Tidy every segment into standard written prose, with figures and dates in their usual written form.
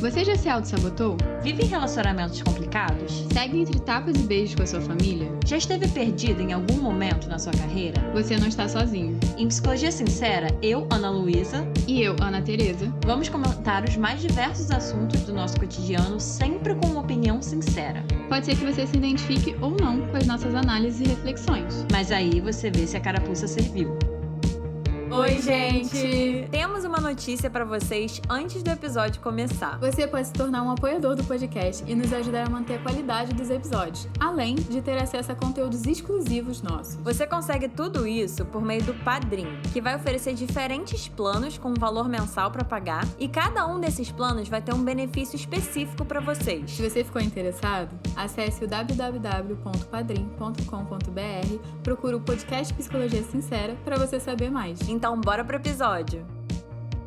Você já se auto-sabotou? Vive em relacionamentos complicados? Segue entre tapas e beijos com a sua família? Já esteve perdido em algum momento na sua carreira? Você não está sozinho. Em Psicologia Sincera, eu, Ana Luísa, e eu, Ana Tereza, vamos comentar os mais diversos assuntos do nosso cotidiano, sempre com uma opinião sincera. Pode ser que você se identifique ou não com as nossas análises e reflexões. Mas aí você vê se a carapuça serviu. Oi, gente! Temos uma notícia para vocês antes do episódio começar. Você pode se tornar um apoiador do podcast e nos ajudar a manter a qualidade dos episódios, além de ter acesso a conteúdos exclusivos nossos. Você consegue tudo isso por meio do Padrim, que vai oferecer diferentes planos com um valor mensal para pagar, e cada um desses planos vai ter um benefício específico para vocês. Se você ficou interessado, acesse o www.padrim.com.br, procura o podcast Psicologia Sincera para você saber mais. Então, bora pro episódio!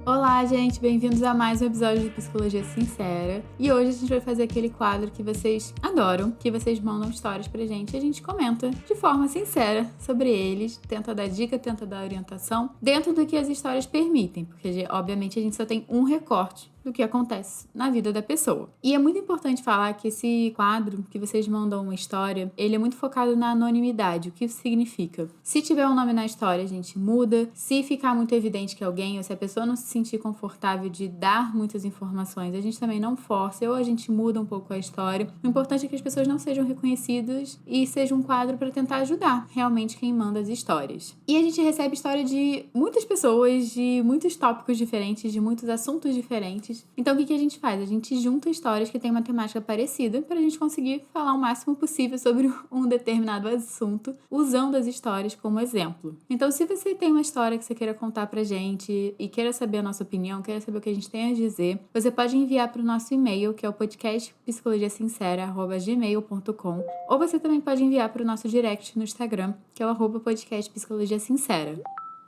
Olá, gente! Bem-vindos a mais um episódio de Psicologia Sincera. E hoje a gente vai fazer aquele quadro que vocês adoram, que vocês mandam histórias pra gente e a gente comenta de forma sincera sobre eles, tenta dar dica, tenta dar orientação, dentro do que as histórias permitem, porque obviamente a gente só tem um recorte do que acontece na vida da pessoa. E é muito importante falar que esse quadro, que vocês mandam uma história, ele é muito focado na anonimidade. O que isso significa? Se tiver um nome na história, a gente muda. Se ficar muito evidente que alguém, ou se a pessoa não se sentir confortável de dar muitas informações, a gente também não força, ou a gente muda um pouco a história. O importante é que as pessoas não sejam reconhecidas e seja um quadro para tentar ajudar realmente quem manda as histórias. E a gente recebe história de muitas pessoas, de muitos tópicos diferentes, de muitos assuntos diferentes. Então, o que a gente faz? A gente junta histórias que têm uma temática parecida para a gente conseguir falar o máximo possível sobre um determinado assunto, usando as histórias como exemplo. Então, se você tem uma história que você queira contar pra gente e queira saber a nossa opinião, queira saber o que a gente tem a dizer, você pode enviar para o nosso e-mail, que é o podcastpsicologiasincera@gmail.com, ou você também pode enviar para o nosso direct no Instagram, que é o @podcastpsicologiasincera.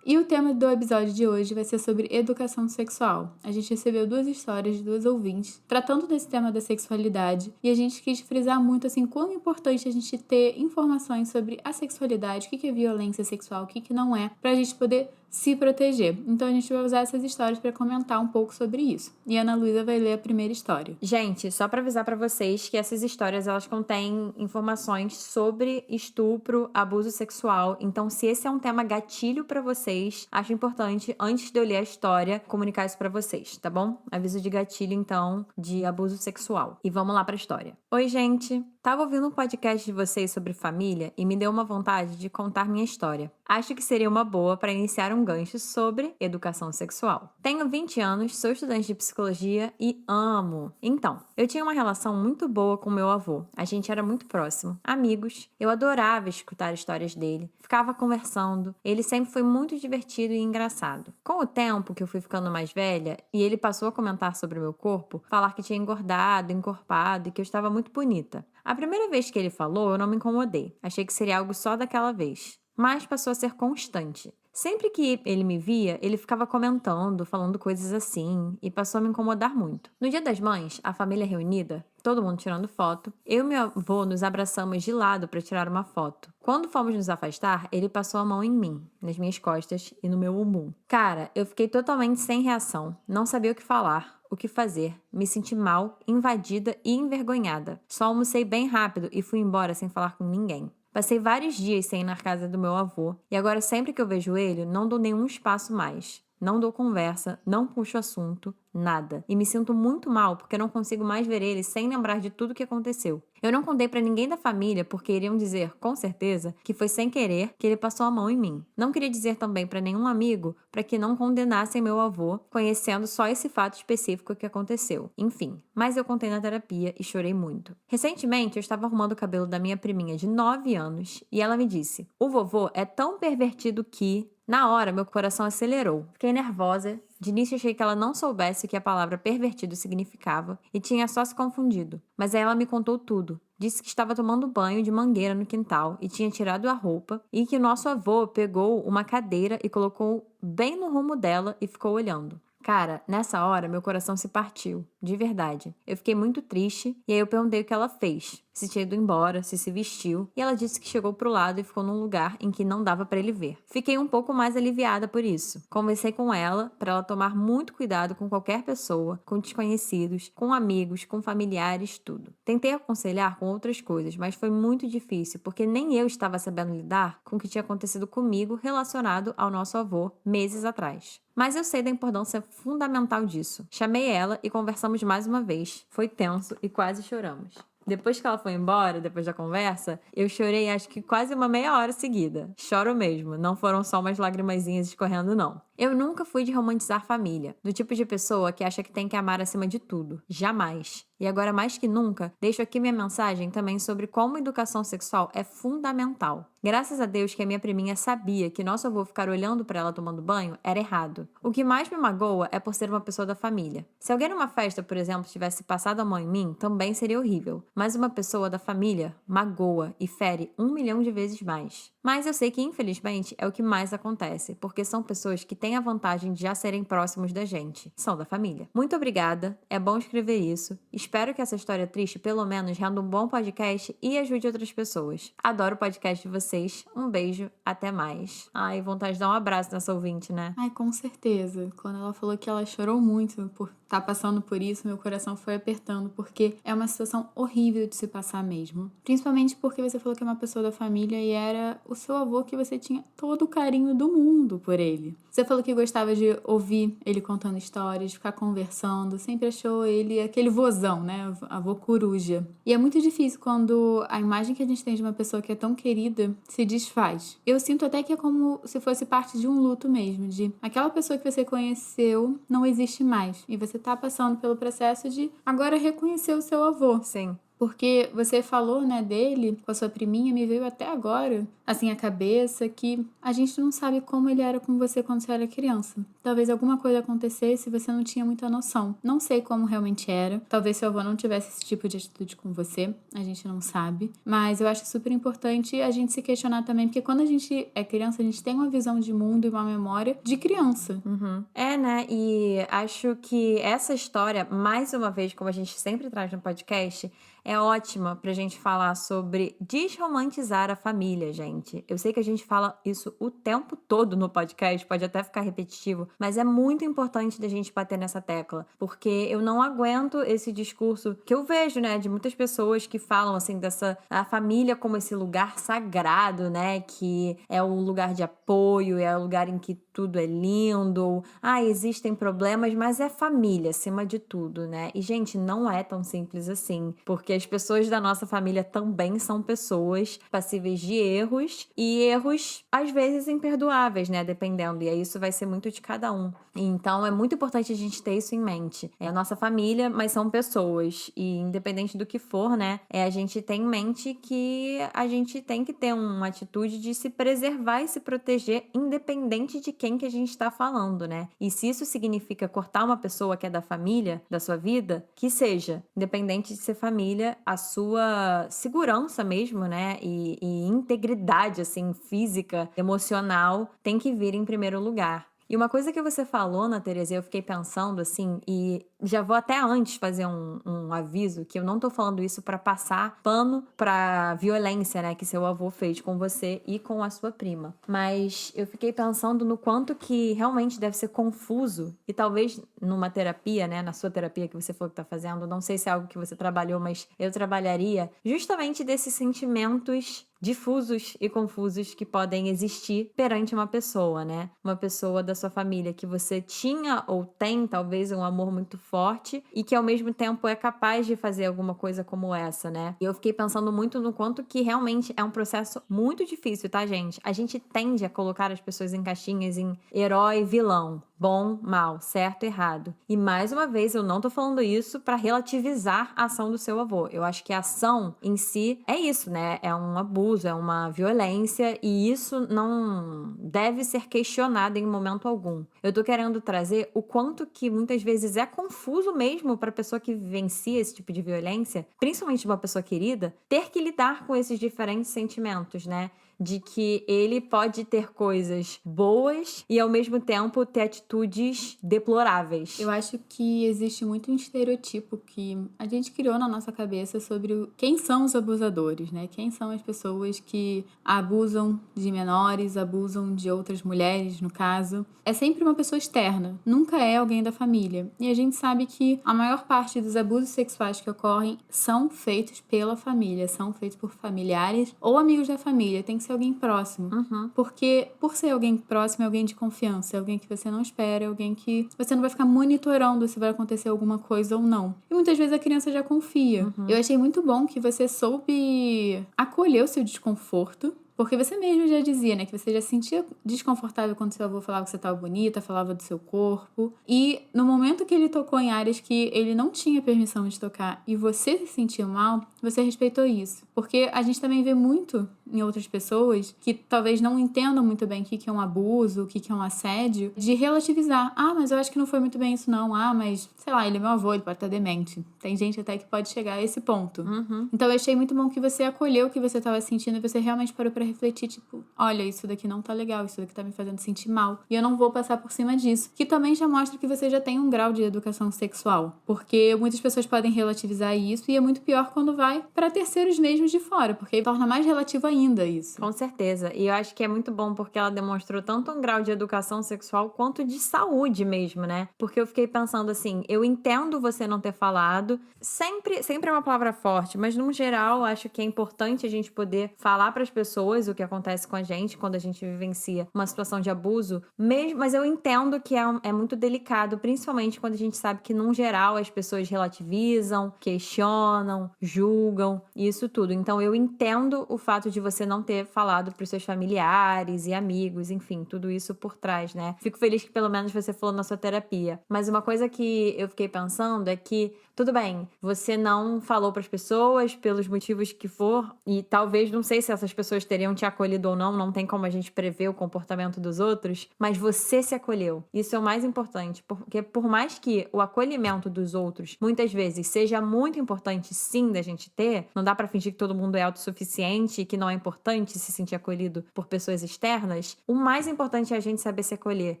E o tema do episódio de hoje vai ser sobre educação sexual. A gente recebeu 2 histórias de 2 ouvintes tratando desse tema da sexualidade e a gente quis frisar muito assim quão importante a gente ter informações sobre a sexualidade, o que é violência sexual, o que não é, pra gente poder se proteger. Então a gente vai usar essas histórias para comentar um pouco sobre isso. E a Ana Luísa vai ler a primeira história. Gente, só para avisar para vocês que essas histórias elas contêm informações sobre estupro, abuso sexual. Então, se esse é um tema gatilho para vocês, acho importante antes de eu ler a história comunicar isso para vocês, tá bom? Aviso de gatilho então de abuso sexual. E vamos lá para a história. Oi, gente. Tava ouvindo um podcast de vocês sobre família e me deu uma vontade de contar minha história. Acho que seria uma boa para iniciar um gancho sobre educação sexual. Tenho 20 anos, sou estudante de psicologia e amo. Então, eu tinha uma relação muito boa com meu avô. A gente era muito próximo, amigos. Eu adorava escutar histórias dele. Ficava conversando. Ele sempre foi muito divertido e engraçado. Com o tempo que eu fui ficando mais velha e ele passou a comentar sobre o meu corpo, falar que tinha engordado, encorpado e que eu estava muito bonita. A primeira vez que ele falou, eu não me incomodei. Achei que seria algo só daquela vez. Mas passou a ser constante. Sempre que ele me via, ele ficava comentando, falando coisas assim, e passou a me incomodar muito. No Dia das Mães, a família reunida, todo mundo tirando foto, eu e meu avô nos abraçamos de lado para tirar uma foto. Quando fomos nos afastar, ele passou a mão em mim, nas minhas costas e no meu bumbum. Cara, eu fiquei totalmente sem reação, não sabia o que falar, o que fazer, me senti mal, invadida e envergonhada. Só almocei bem rápido e fui embora sem falar com ninguém. Passei vários dias sem ir na casa do meu avô e agora sempre que eu vejo ele, não dou nenhum espaço mais. Não dou conversa, não puxo assunto, nada. E me sinto muito mal porque eu não consigo mais ver ele sem lembrar de tudo que aconteceu. Eu não contei pra ninguém da família porque iriam dizer, com certeza, que foi sem querer que ele passou a mão em mim. Não queria dizer também pra nenhum amigo para que não condenassem meu avô, conhecendo só esse fato específico que aconteceu. Enfim, mas eu contei na terapia e chorei muito. Recentemente, eu estava arrumando o cabelo da minha priminha de 9 anos e ela me disse: "O vovô é tão pervertido que..." Na hora, meu coração acelerou. Fiquei nervosa. De início, achei que ela não soubesse o que a palavra pervertido significava e tinha só se confundido. Mas aí ela me contou tudo. Disse que estava tomando banho de mangueira no quintal e tinha tirado a roupa e que nosso avô pegou uma cadeira e colocou bem no rumo dela e ficou olhando. Cara, nessa hora, meu coração se partiu. De verdade. Eu fiquei muito triste e aí eu perguntei o que ela fez. se tinha ido embora, se vestiu, e ela disse que chegou pro lado e ficou num lugar em que não dava pra ele ver. Fiquei um pouco mais aliviada por isso. Conversei com ela para ela tomar muito cuidado com qualquer pessoa, com desconhecidos, com amigos, com familiares, tudo. Tentei aconselhar com outras coisas, mas foi muito difícil, porque nem eu estava sabendo lidar com o que tinha acontecido comigo relacionado ao nosso avô meses atrás. Mas eu sei da importância fundamental disso. Chamei ela e conversamos mais uma vez. Foi tenso e quase choramos. Depois que ela foi embora, depois da conversa, eu chorei acho que quase uma meia hora seguida. Choro mesmo, não foram só umas lagrimazinhas escorrendo, não. Eu nunca fui de romantizar família, do tipo de pessoa que acha que tem que amar acima de tudo. Jamais. E agora, mais que nunca, deixo aqui minha mensagem também sobre como educação sexual é fundamental. Graças a Deus que a minha priminha sabia que nosso avô ficar olhando para ela tomando banho era errado. O que mais me magoa é por ser uma pessoa da família. Se alguém numa festa, por exemplo, tivesse passado a mão em mim, também seria horrível. Mas uma pessoa da família magoa e fere 1 milhão de vezes mais. Mas eu sei que, infelizmente, é o que mais acontece, porque são pessoas que têm a vantagem de já serem próximos da gente. São da família. Muito obrigada, é bom escrever isso. Espero que essa história triste, pelo menos, renda um bom podcast e ajude outras pessoas. Adoro o podcast de vocês. Um beijo, até mais. Ai, vontade de dar um abraço nessa ouvinte, né? Ai, com certeza. Quando ela falou que ela chorou muito por estar passando por isso, meu coração foi apertando, porque é uma situação horrível de se passar mesmo. Principalmente porque você falou que é uma pessoa da família e era o seu avô, que você tinha todo o carinho do mundo por ele. Você falou que gostava de ouvir ele contando histórias, ficar conversando, sempre achou ele aquele vozão, né? Avô coruja. E é muito difícil quando a imagem que a gente tem de uma pessoa que é tão querida se desfaz. Eu sinto até que é como se fosse parte de um luto mesmo, de aquela pessoa que você conheceu não existe mais. E você tá passando pelo processo de agora reconhecer o seu avô. Sim. Porque você falou, né, dele com a sua priminha, me veio até agora, assim, a cabeça, que a gente não sabe como ele era com você quando você era criança. Talvez alguma coisa acontecesse e você não tinha muita noção. Não sei como realmente era. Talvez seu avô não tivesse esse tipo de atitude com você. A gente não sabe. Mas eu acho super importante a gente se questionar também, porque quando a gente é criança, a gente tem uma visão de mundo e uma memória de criança. Uhum. É, né? E acho que essa história, mais uma vez, como a gente sempre traz no podcast, é ótima pra gente falar sobre desromantizar a família, gente. Eu sei que a gente fala isso o tempo todo no podcast, pode até ficar repetitivo, mas é muito importante da gente bater nessa tecla, porque eu não aguento esse discurso que eu vejo, né, de muitas pessoas que falam, assim, a família como esse lugar sagrado, né, que é o lugar de apoio, é o lugar em que tudo é lindo, existem problemas, mas é família acima de tudo, né? E, gente, não é tão simples assim, porque as pessoas da nossa família também são pessoas passíveis de erros, e erros, às vezes, imperdoáveis, né? Dependendo, e aí isso vai ser muito de cada um. Então, é muito importante a gente ter isso em mente. É a nossa família, mas são pessoas, e independente do que for, né? A gente tem em mente que a gente tem que ter uma atitude de se preservar e se proteger, independente de quem que a gente está falando, né? E se isso significa cortar uma pessoa que é da família, da sua vida, que seja, independente de ser família, a sua segurança mesmo, né? E integridade, assim, física, emocional, tem que vir em primeiro lugar. E uma coisa que você falou, Ana Tereza, eu fiquei pensando assim, e já vou até antes fazer um aviso, que eu não tô falando isso pra passar pano pra violência, né, que seu avô fez com você e com a sua prima. Mas eu fiquei pensando no quanto que realmente deve ser confuso, e talvez numa terapia, né, na sua terapia que você falou que tá fazendo, não sei se é algo que você trabalhou, mas eu trabalharia justamente desses sentimentos difusos e confusos que podem existir perante uma pessoa, né? Uma pessoa da sua família que você tinha ou tem, talvez, um amor muito forte e que, ao mesmo tempo, é capaz de fazer alguma coisa como essa, né? E eu fiquei pensando muito no quanto que realmente é um processo muito difícil, tá, gente? A gente tende a colocar as pessoas em caixinhas, em herói, vilão, bom, mal, certo, errado. E, mais uma vez, eu não tô falando isso pra relativizar a ação do seu avô. Eu acho que a ação em si é isso, né? É um abuso, é uma violência, e isso não deve ser questionado em momento algum. Eu tô querendo trazer o quanto que muitas vezes é confuso mesmo pra pessoa que vivencia esse tipo de violência, principalmente uma pessoa querida, ter que lidar com esses diferentes sentimentos, né? de que ele pode ter coisas boas e ao mesmo tempo ter atitudes deploráveis. Eu acho que existe muito um estereotipo que a gente criou na nossa cabeça sobre quem são os abusadores, né? Quem são as pessoas que abusam de menores, abusam de outras mulheres, no caso. É sempre uma pessoa externa, nunca é alguém da família. E a gente sabe que a maior parte dos abusos sexuais que ocorrem são feitos pela família, são feitos por familiares ou amigos da família, tem que ser alguém próximo. Porque por ser alguém próximo, é alguém de confiança, é alguém que você não espera, é alguém que você não vai ficar monitorando se vai acontecer alguma coisa ou não. E muitas vezes a criança já confia. Eu achei muito bom que você soube acolher o seu desconforto. Porque você mesmo já dizia, né? Que você já se sentia desconfortável quando seu avô falava que você estava bonita, falava do seu corpo. E no momento que ele tocou em áreas que ele não tinha permissão de tocar e você se sentiu mal, você respeitou isso. Porque a gente também vê muito em outras pessoas que talvez não entendam muito bem o que é um abuso, o que é um assédio, de relativizar. Ah, mas eu acho que não foi muito bem isso não. Ah, mas, sei lá, ele é meu avô, ele pode estar demente. Tem gente até que pode chegar a esse ponto. Então eu achei muito bom que você acolheu o que você estava sentindo e você realmente parou pra refletir, tipo, olha, isso daqui não tá legal, isso daqui tá me fazendo sentir mal. E eu não vou passar por cima disso. Que também já mostra que você já tem um grau de educação sexual. Porque muitas pessoas podem relativizar isso e é muito pior quando vai pra terceiros mesmos de fora, porque torna mais relativo ainda isso. Com certeza. E eu acho que é muito bom porque ela demonstrou tanto um grau de educação sexual quanto de saúde mesmo, né? Porque eu fiquei pensando assim, eu entendo você não ter falado, sempre é uma palavra forte, mas no geral acho que é importante a gente poder falar pras pessoas o que acontece com a gente quando a gente vivencia uma situação de abuso, mesmo, mas eu entendo que é muito delicado, principalmente quando a gente sabe que, num geral, as pessoas relativizam, questionam, julgam, isso tudo. Então, eu entendo o fato de você não ter falado pros seus familiares e amigos, enfim, tudo isso por trás, né? Fico feliz que pelo menos você falou na sua terapia. Mas uma coisa que eu fiquei pensando é que, tudo bem, você não falou pras pessoas pelos motivos que for, e talvez, não sei se essas pessoas teriam te acolhido ou não tem como a gente prever o comportamento dos outros, mas você se acolheu. Isso é o mais importante, porque por mais que o acolhimento dos outros muitas vezes seja muito importante sim da gente ter, não dá pra fingir que todo mundo é autossuficiente e que não é importante se sentir acolhido por pessoas externas. O mais importante é a gente saber se acolher,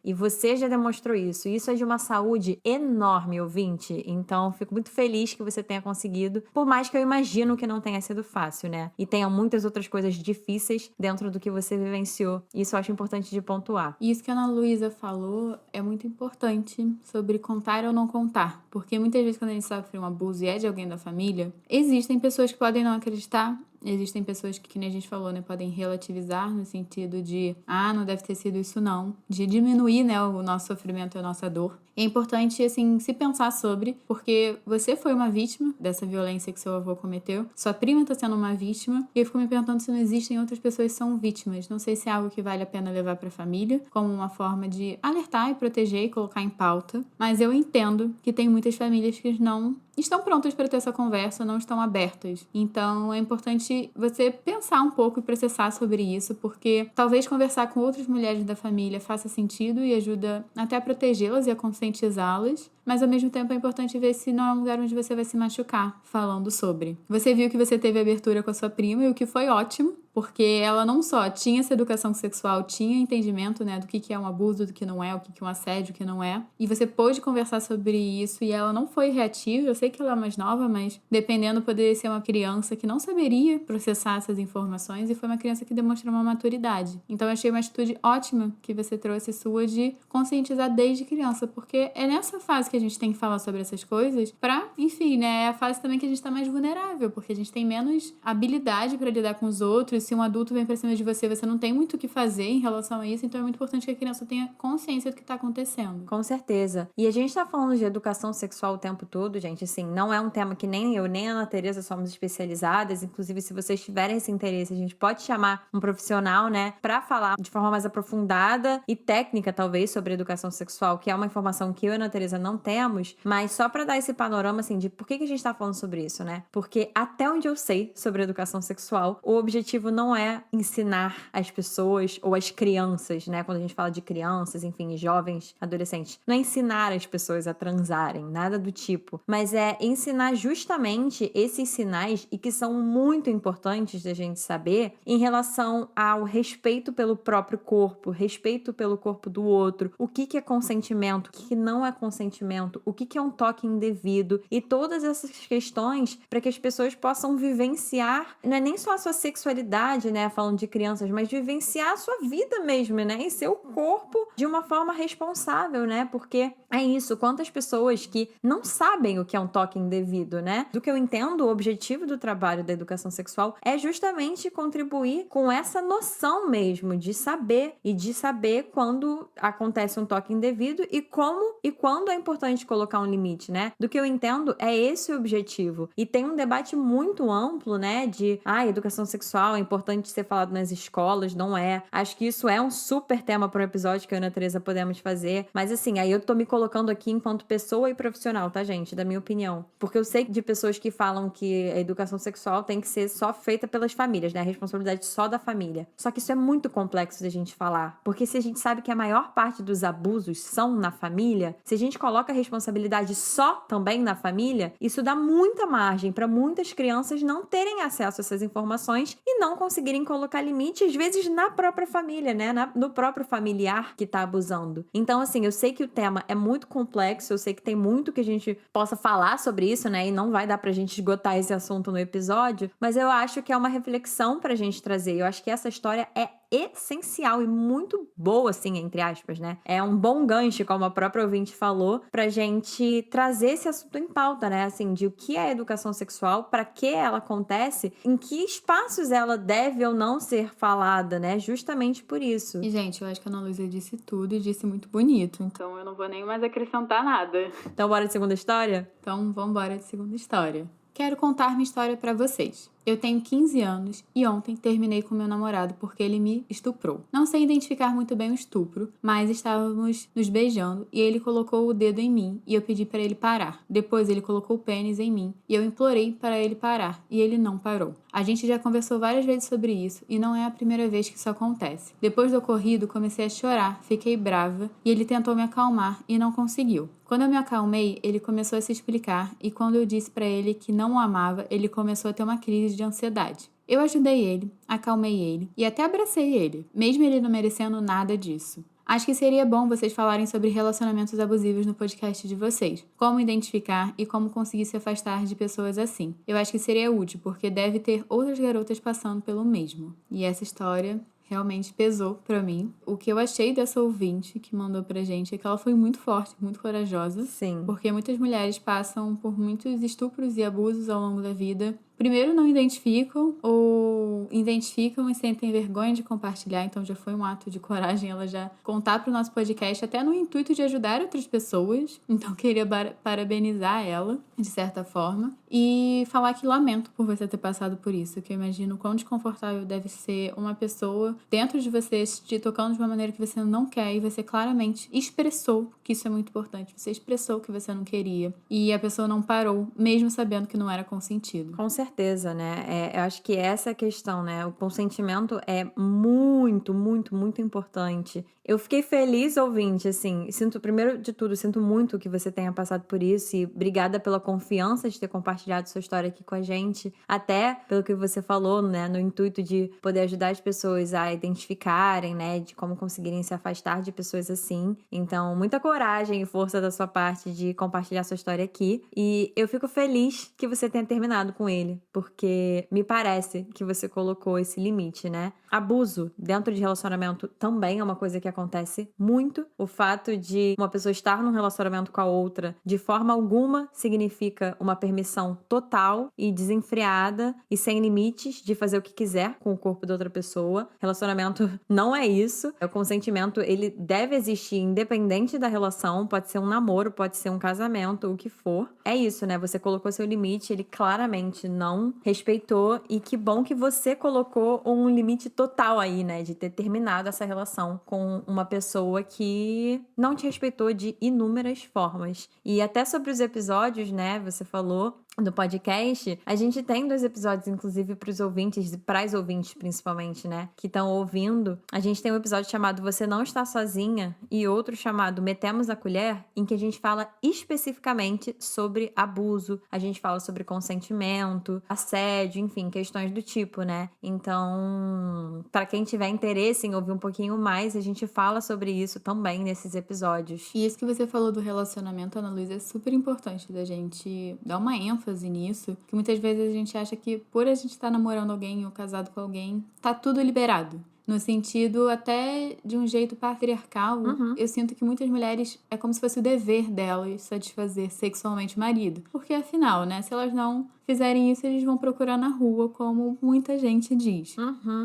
e você já demonstrou isso, e isso é de uma saúde enorme, ouvinte. Então fico muito feliz que você tenha conseguido, por mais que eu imagino que não tenha sido fácil, né? E tenha muitas outras coisas difíceis dentro do que você vivenciou. Isso eu acho importante de pontuar. E isso que a Ana Luísa falou é muito importante sobre contar ou não contar. Porque muitas vezes quando a gente sofre um abuso e é de alguém da família, existem pessoas que podem não acreditar. Existem pessoas que nem a gente falou, né, podem relativizar no sentido de, não deve ter sido isso não, de diminuir, né, o nosso sofrimento e a nossa dor. É importante, assim, se pensar sobre, porque você foi uma vítima dessa violência que seu avô cometeu, sua prima tá sendo uma vítima, e eu fico me perguntando se não existem outras pessoas que são vítimas. Não sei se é algo que vale a pena levar pra família, como uma forma de alertar e proteger e colocar em pauta, mas eu entendo que tem muitas famílias que não estão prontas para ter essa conversa, não estão abertas. Então, é importante você pensar um pouco e processar sobre isso, porque talvez conversar com outras mulheres da família faça sentido e ajuda até a protegê-las e a conscientizá-las, mas ao mesmo tempo é importante ver se não é um lugar onde você vai se machucar falando sobre. Você viu que você teve abertura com a sua prima, e o que foi ótimo, porque ela não só tinha essa educação sexual, tinha entendimento, né, do que é um abuso, do que não é, o que é um assédio, o que não é. E você pôde conversar sobre isso e ela não foi reativa. Eu sei que ela é mais nova, mas dependendo, poderia ser uma criança que não saberia processar essas informações, e foi uma criança que demonstrou uma maturidade. Então eu achei uma atitude ótima que você trouxe sua de conscientizar desde criança, porque é nessa fase que a gente tem que falar sobre essas coisas pra, enfim, né, é a fase também que a gente tá mais vulnerável, porque a gente tem menos habilidade pra lidar com os outros. Se um adulto vem pra cima de você, você não tem muito o que fazer em relação a isso, então é muito importante que a criança tenha consciência do que tá acontecendo. Com certeza. E a gente tá falando de educação sexual o tempo todo, gente, assim, não é um tema que nem eu, nem a Ana Teresa somos especializadas. Inclusive, se vocês tiverem esse interesse, a gente pode chamar um profissional, né, pra falar de forma mais aprofundada e técnica, talvez, sobre educação sexual, que é uma informação que eu e a Ana Teresa não temos, mas só pra dar esse panorama, assim, de por que a gente tá falando sobre isso, né? Porque até onde eu sei sobre educação sexual, o objetivo objetivo não é ensinar as pessoas ou as crianças, né? Quando a gente fala de crianças, enfim, jovens, adolescentes. Não é ensinar as pessoas a transarem, nada do tipo. Mas é ensinar justamente esses sinais e que são muito importantes da gente saber em relação ao respeito pelo próprio corpo, respeito pelo corpo do outro, o que é consentimento, o que não é consentimento, o que é um toque indevido e todas essas questões para que as pessoas possam vivenciar, não é nem só a sua sexualidade, né, falando de crianças, mas vivenciar a sua vida mesmo, né, e seu corpo de uma forma responsável, né, porque é isso, quantas pessoas que não sabem o que é um toque indevido, né, do que eu entendo, o objetivo do trabalho da educação sexual é justamente contribuir com essa noção mesmo de saber e de saber quando acontece um toque indevido e como e quando é importante colocar um limite, né? Do que eu entendo, é esse o objetivo. E tem um debate muito amplo, né? De, educação sexual é importante ser falado nas escolas, não é? Acho que isso é um super tema para um episódio que eu e a Ana Teresa podemos fazer. Mas assim, aí eu tô me colocando aqui enquanto pessoa e profissional, tá, gente? Da minha opinião. Porque eu sei de pessoas que falam que a educação sexual tem que ser só feita pelas famílias, né? A responsabilidade só da família. Só que isso é muito complexo da gente falar. Porque se a gente sabe que a maior parte dos abusos são na família, se a gente coloca a responsabilidade só também na família, isso dá muita margem para muitas crianças não terem acesso a essas informações e não conseguirem colocar limite, às vezes na própria família, né? No próprio familiar que tá abusando. Então, assim, eu sei que o tema é muito complexo, eu sei que tem muito que a gente possa falar sobre isso, né? E não vai dar pra gente esgotar esse assunto no episódio, mas eu acho que é uma reflexão pra gente trazer. Eu acho que essa história é essencial e muito boa, assim, entre aspas, né? É um bom gancho, como a própria ouvinte falou, pra gente trazer esse assunto em pauta, né? Assim, de o que é educação sexual, pra que ela acontece, em que espaços ela deve ou não ser falada, né? Justamente por isso. E, gente, eu acho que a Ana Luísa disse tudo e disse muito bonito, então eu não vou nem mais acrescentar nada. Então, bora de segunda história? Então, vambora de segunda história. Quero contar minha história pra vocês. Eu tenho 15 anos e ontem terminei com meu namorado porque ele me estuprou. Não sei identificar muito bem o estupro, mas estávamos nos beijando e ele colocou o dedo em mim e eu pedi para ele parar. Depois ele colocou o pênis em mim e eu implorei para ele parar e ele não parou. A gente já conversou várias vezes sobre isso e não é a primeira vez que isso acontece. Depois do ocorrido, comecei a chorar, fiquei brava e ele tentou me acalmar e não conseguiu. Quando eu me acalmei, ele começou a se explicar e quando eu disse para ele que não o amava, ele começou a ter uma crise de ansiedade. Eu ajudei ele, acalmei ele e até abracei ele, mesmo ele não merecendo nada disso. Acho que seria bom vocês falarem sobre relacionamentos abusivos no podcast de vocês, como identificar e como conseguir se afastar de pessoas assim. Eu acho que seria útil, porque deve ter outras garotas passando pelo mesmo. E essa história realmente pesou pra mim. O que eu achei dessa ouvinte que mandou pra gente é que ela foi muito forte, muito corajosa. Sim. Porque muitas mulheres passam por muitos estupros e abusos ao longo da vida. Primeiro, não identificam ou identificam e sentem vergonha de compartilhar. Então, já foi um ato de coragem ela já contar pro nosso podcast, até no intuito de ajudar outras pessoas. Então, queria parabenizar ela, de certa forma. E falar que lamento por você ter passado por isso. Que eu imagino o quão desconfortável deve ser uma pessoa dentro de você te tocando de uma maneira que você não quer. E você claramente expressou, que isso é muito importante. Você expressou que você não queria. E a pessoa não parou, mesmo sabendo que não era consentido. Com certeza, né? Eu acho que essa é a questão, né? O consentimento é muito, muito, muito importante. Eu fiquei feliz, ouvinte, assim, primeiro de tudo, sinto muito que você tenha passado por isso e obrigada pela confiança de ter compartilhado sua história aqui com a gente, até pelo que você falou, né? No intuito de poder ajudar as pessoas a identificarem, né? De como conseguirem se afastar de pessoas assim. Então, muita coragem e força da sua parte de compartilhar sua história aqui. E eu fico feliz que você tenha terminado com ele, porque me parece que você colocou esse limite, né? Abuso dentro de relacionamento também é uma coisa que acontece muito. O fato de uma pessoa estar num relacionamento com a outra de forma alguma significa uma permissão total e desenfreada e sem limites de fazer o que quiser com o corpo da outra pessoa. Relacionamento não é isso. O consentimento, ele deve existir independente da relação. Pode ser um namoro, pode ser um casamento, o que for. É isso, né? Você colocou seu limite, ele claramente não respeitou e que bom que você colocou um limite total aí, né? De ter terminado essa relação com uma pessoa que não te respeitou de inúmeras formas. E até sobre os episódios, né? Você falou, do podcast, a gente tem 2 episódios, inclusive, pros ouvintes, pras ouvintes principalmente, né, que estão ouvindo. A gente tem um episódio chamado Você Não Está Sozinha e outro chamado Metemos a Colher, em que a gente fala especificamente sobre abuso, a gente fala sobre consentimento, assédio, enfim, questões do tipo, né? Então, para quem tiver interesse em ouvir um pouquinho mais, a gente fala sobre isso também nesses episódios. E isso que você falou do relacionamento, Ana Luísa, é super importante da gente dar uma ênfase nisso, que muitas vezes a gente acha que por a gente estar namorando alguém ou casado com alguém, tá tudo liberado. No sentido até de um jeito patriarcal, eu sinto que muitas mulheres é como se fosse o dever delas satisfazer sexualmente o marido. Porque afinal, né, se elas não fizerem isso, eles vão procurar na rua, como muita gente diz.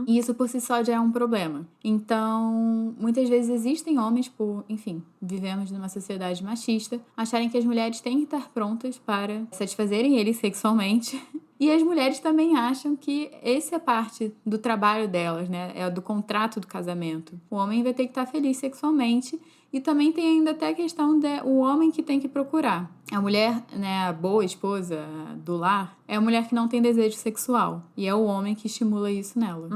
E isso por si só já é um problema. Então, muitas vezes existem homens, enfim, vivemos numa sociedade machista, acharem que as mulheres têm que estar prontas para satisfazerem eles sexualmente. E as mulheres também acham que essa é parte do trabalho delas, né? É do contrato do casamento. O homem vai ter que estar feliz sexualmente. E também tem ainda até a questão do homem que tem que procurar. A mulher, né, a boa esposa do lar, é a mulher que não tem desejo sexual. E é o homem que estimula isso nela.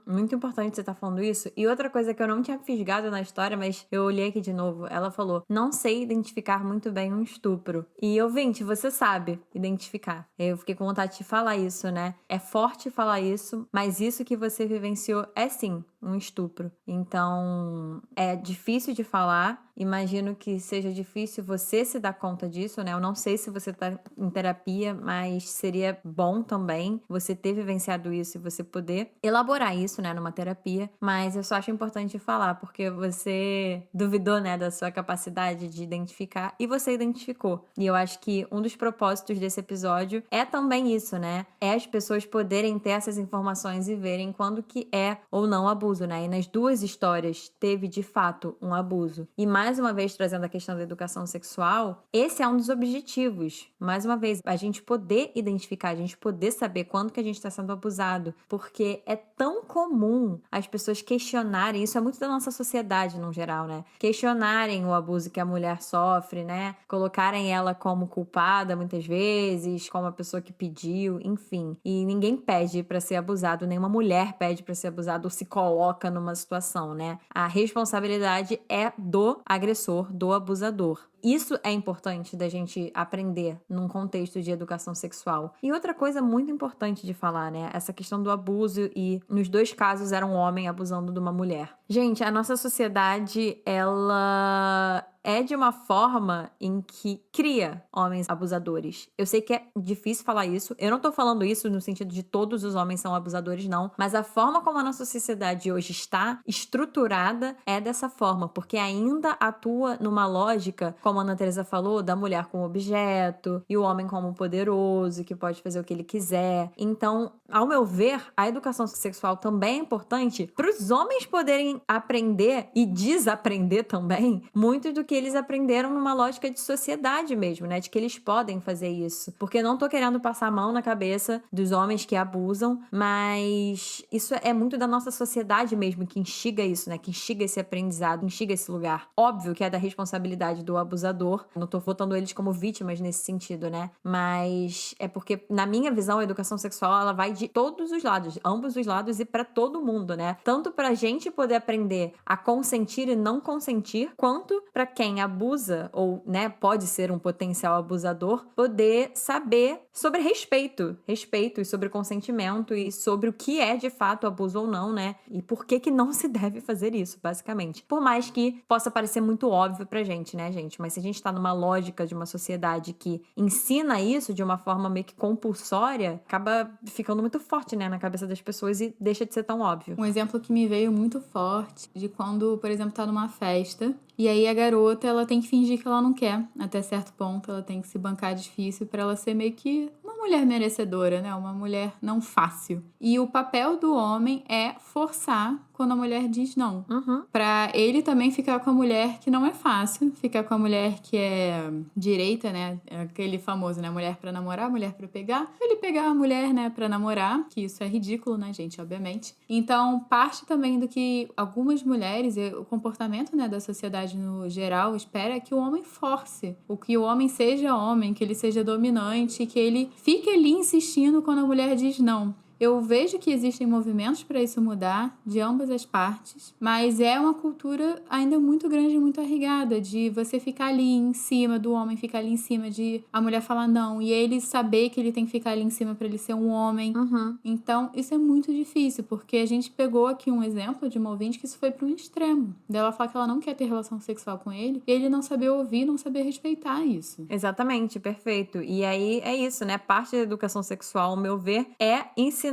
Muito importante você estar falando isso. E outra coisa que eu não tinha fisgado na história, mas eu olhei aqui de novo. Ela falou, não sei identificar muito bem um estupro. E ouvinte, você sabe identificar. Eu fiquei com vontade de falar isso, né? É forte falar isso, mas isso que você vivenciou é sim um estupro. Então, é difícil de falar. Imagino que seja difícil você se dar conta disso, né? Eu não sei se você tá em terapia, mas seria bom também você ter vivenciado isso e você poder elaborar isso, né, numa terapia. Mas eu só acho importante falar, porque você duvidou, né, da sua capacidade de identificar e você identificou. E eu acho que um dos propósitos desse episódio é também isso, né? É as pessoas poderem ter essas informações e verem quando que é ou não abuso, né? E nas 2 histórias teve, de fato, um abuso. E mais uma vez, trazendo a questão da educação sexual, esse é um dos objetivos. Mais uma vez, a gente poder identificar, a gente poder saber quando que a gente está sendo abusado. Porque é tão comum as pessoas questionarem, isso é muito da nossa sociedade no geral, né? Questionarem o abuso que a mulher sofre, né? Colocarem ela como culpada muitas vezes, como a pessoa que pediu, enfim. E ninguém pede para ser abusado, nenhuma mulher pede para ser abusado ou se coloca numa situação, né? A responsabilidade é do agressor, do abusador. Isso é importante da gente aprender num contexto de educação sexual. E outra coisa muito importante de falar, né? Essa questão do abuso e nos 2 casos era um homem abusando de uma mulher. Gente, a nossa sociedade, ela é de uma forma em que cria homens abusadores. Eu sei que é difícil falar isso. Eu não tô falando isso no sentido de todos os homens são abusadores, não. Mas a forma como a nossa sociedade hoje está estruturada é dessa forma. Porque ainda atua numa lógica, como a Ana Teresa falou, da mulher como objeto e o homem como poderoso, que pode fazer o que ele quiser. Então, ao meu ver, a educação sexual também é importante para os homens poderem aprender e desaprender também muito do que eles aprenderam numa lógica de sociedade mesmo, né? De que eles podem fazer isso. Porque eu não tô querendo passar a mão na cabeça dos homens que abusam, mas isso é muito da nossa sociedade mesmo que instiga isso, né? Que instiga esse aprendizado, instiga esse lugar. Óbvio que é da responsabilidade do abusador. Não tô botando eles como vítimas nesse sentido, né? Mas é porque, na minha visão, a educação sexual, ela vai de todos os lados, ambos os lados e pra todo mundo, né? Tanto pra gente poder aprender a consentir e não consentir, quanto pra quem abusa ou, né, pode ser um potencial abusador, poder saber sobre respeito e sobre consentimento e sobre o que é de fato abuso ou não, né? E por que não se deve fazer isso, basicamente. Por mais que possa parecer muito óbvio pra gente, né, gente? Mas se a gente tá numa lógica de uma sociedade que ensina isso de uma forma meio que compulsória, acaba ficando muito forte, né, na cabeça das pessoas e deixa de ser tão óbvio. Um exemplo que me veio muito forte de quando, por exemplo, tá numa festa e aí a garota, ela tem que fingir que ela não quer, até certo ponto, ela tem que se bancar difícil pra ela ser meio que uma mulher merecedora, né? Uma mulher não fácil. E o papel do homem é forçar quando a mulher diz não. Uhum. Pra ele também ficar com a mulher que não é fácil, ficar com a mulher que é direita, né? Aquele famoso, né? Mulher pra namorar, mulher pra pegar. Ele pegar a mulher, né, pra namorar, que isso é ridículo, né, gente, obviamente. Então, parte também do que algumas mulheres, o comportamento, né, da sociedade no geral, espera que o homem force, que o homem seja homem, que ele seja dominante, que ele fique ali insistindo quando a mulher diz não. Eu vejo que existem movimentos para isso mudar, de ambas as partes, mas é uma cultura ainda muito grande e muito arraigada, de você ficar ali em cima do homem, ficar ali em cima de a mulher falar não, e ele saber que ele tem que ficar ali em cima para ele ser um homem. Uhum. Então, isso é muito difícil, porque a gente pegou aqui um exemplo de uma ouvinte que isso foi para um extremo, dela falar que ela não quer ter relação sexual com ele, e ele não saber ouvir, não saber respeitar isso. Exatamente, perfeito. E aí é isso, né? Parte da educação sexual, ao meu ver, é ensinar,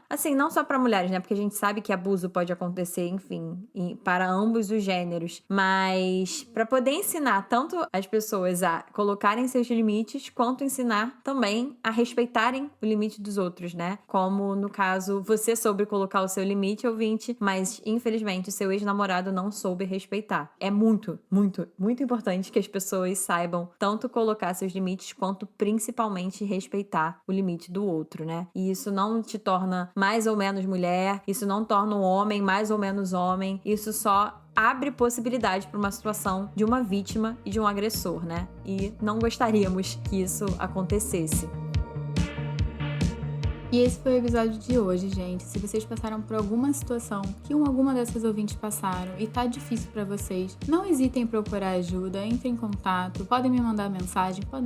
assim, não só para mulheres, né? Porque a gente sabe que abuso pode acontecer, enfim, para ambos os gêneros, mas para poder ensinar tanto as pessoas a colocarem seus limites, quanto ensinar também a respeitarem o limite dos outros, né? Como no caso, você soube colocar o seu limite, ouvinte, mas infelizmente o seu ex-namorado não soube respeitar. É muito, muito, muito importante que as pessoas saibam tanto colocar seus limites, quanto principalmente respeitar o limite do outro, né? E isso não te torna mais ou menos mulher, isso não torna o homem mais ou menos homem, isso só abre possibilidade para uma situação de uma vítima e de um agressor, né? E não gostaríamos que isso acontecesse. E esse foi o episódio de hoje, gente. Se vocês passaram por alguma situação que alguma dessas ouvintes passaram e tá difícil pra vocês, não hesitem em procurar ajuda, entrem em contato, podem me mandar mensagem pra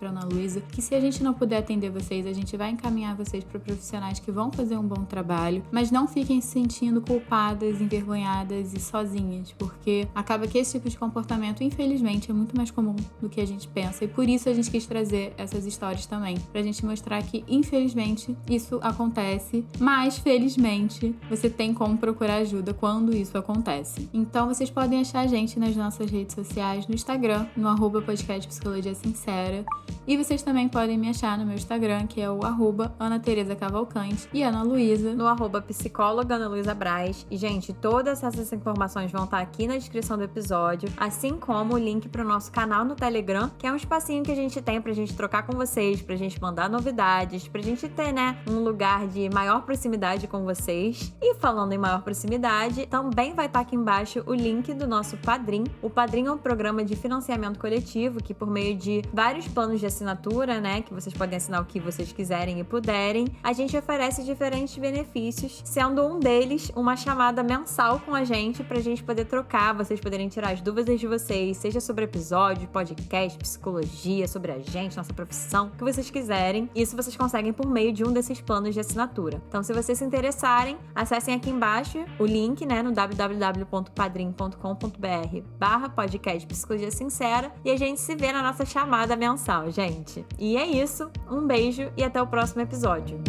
Ana Luísa, que se a gente não puder atender vocês, a gente vai encaminhar vocês para profissionais que vão fazer um bom trabalho, mas não fiquem se sentindo culpadas, envergonhadas e sozinhas, porque acaba que esse tipo de comportamento, infelizmente, é muito mais comum do que a gente pensa, e por isso a gente quis trazer essas histórias também, pra gente mostrar que, infelizmente, isso acontece, mas felizmente você tem como procurar ajuda quando isso acontece. Então vocês podem achar a gente nas nossas redes sociais, no Instagram, no @podcast Psicologia Sincera, e vocês também podem me achar no meu Instagram, que é o @Ana Tereza Cavalcante, e Ana Luísa no @psicóloga Ana Luísa Braz. E gente, todas essas informações vão estar aqui na descrição do episódio, assim como o link para o nosso canal no Telegram, que é um espacinho que a gente tem pra gente trocar com vocês, pra gente mandar novidades, pra gente ter, né, um lugar de maior proximidade com vocês. E falando em maior proximidade, também vai estar aqui embaixo o link do nosso Padrim. O Padrim é um programa de financiamento coletivo que, por meio de vários planos de assinatura, né, que vocês podem assinar o que vocês quiserem e puderem, a gente oferece diferentes benefícios, sendo um deles uma chamada mensal com a gente pra gente poder trocar, vocês poderem tirar as dúvidas de vocês, seja sobre episódio, podcast, psicologia, sobre a gente, nossa profissão, o que vocês quiserem. Isso vocês conseguem por meio de um desses planos de assinatura. Então, se vocês se interessarem, acessem aqui embaixo o link, né, no www.padrim.com.br/podcast Psicologia Sincera, e a gente se vê na nossa chamada mensal, gente. E é isso, um beijo e até o próximo episódio.